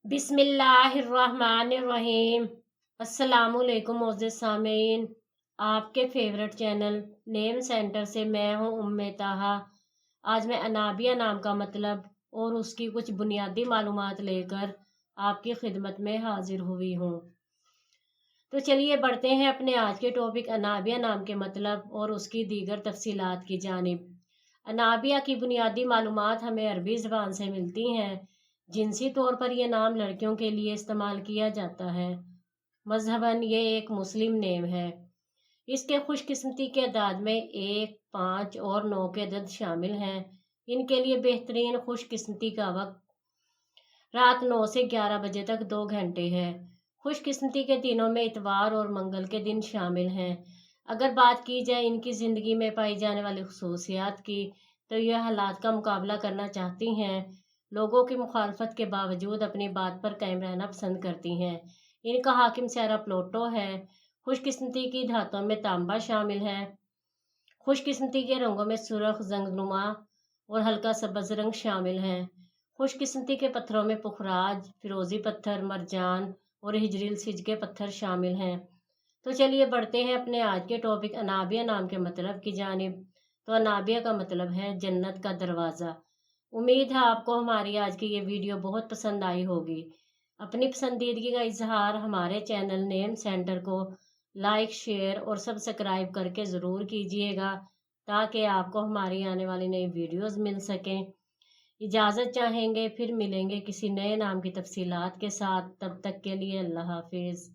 बिस्मिल्लाहिर्रहमानिर्रहीम। अस्सलाम वालेकुम मोअज़्ज़िज़ सामीन। आपके फेवरेट चैनल नेम सेंटर से मैं हूँ उम्मे ताहा। आज मैं अनाबिया नाम का मतलब और उसकी कुछ बुनियादी मालूमात लेकर आपकी खिदमत में हाजिर हुई हूँ। तो चलिए बढ़ते हैं अपने आज के टॉपिक अनाबिया नाम के मतलब और उसकी दीगर तफसीलात की जानिब। अनाबिया की बुनियादी मालूमात हमें अरबी ज़बान से मिलती हैं। जिनसी तौर पर यह नाम लड़कियों के लिए इस्तेमाल किया जाता है। मजहबन ये एक मुस्लिम नेम है। इसके खुशकिस्मती के अदाद में 1, 5 और 9 के अदद शामिल हैं। इनके लिए बेहतरीन खुशकिस्मती का वक्त रात 9 से 11 बजे तक 2 घंटे है। खुशकिस्मती के दिनों में इतवार और मंगल के दिन शामिल हैं। अगर बात की जाए इनकी ज़िंदगी में पाई जाने वाली खसूसियात की, तो यह हालात का मुकाबला करना चाहती हैं। लोगों की मुखालफत के बावजूद अपनी बात पर कायम रहना पसंद करती हैं। इनका हाकिम सारा प्लोटो है। खुशकिस्मती की धातों में तांबा शामिल है। खुशकिस्मती के रंगों में सुर्ख, जंगनुमा और हल्का सब्ज रंग शामिल हैं। खुशकिस्मती के पत्थरों में पुखराज, फिरोजी पत्थर, मरजान और हिजरील सिज के पत्थर शामिल हैं। तो चलिए बढ़ते हैं अपने आज के टॉपिक अनाबिया नाम के मतलब की जानिब। तो अनाबिया का मतलब है जन्नत का दरवाज़ा। उम्मीद है आपको हमारी आज की ये वीडियो बहुत पसंद आई होगी। अपनी पसंदीदगी का इजहार हमारे चैनल नेम सेंटर को लाइक, शेयर और सब्सक्राइब करके ज़रूर कीजिएगा, ताकि आपको हमारी आने वाली नई वीडियोस मिल सकें। इजाज़त चाहेंगे, फिर मिलेंगे किसी नए नाम की तफसीलात के साथ। तब तक के लिए अल्लाह हाफिज़।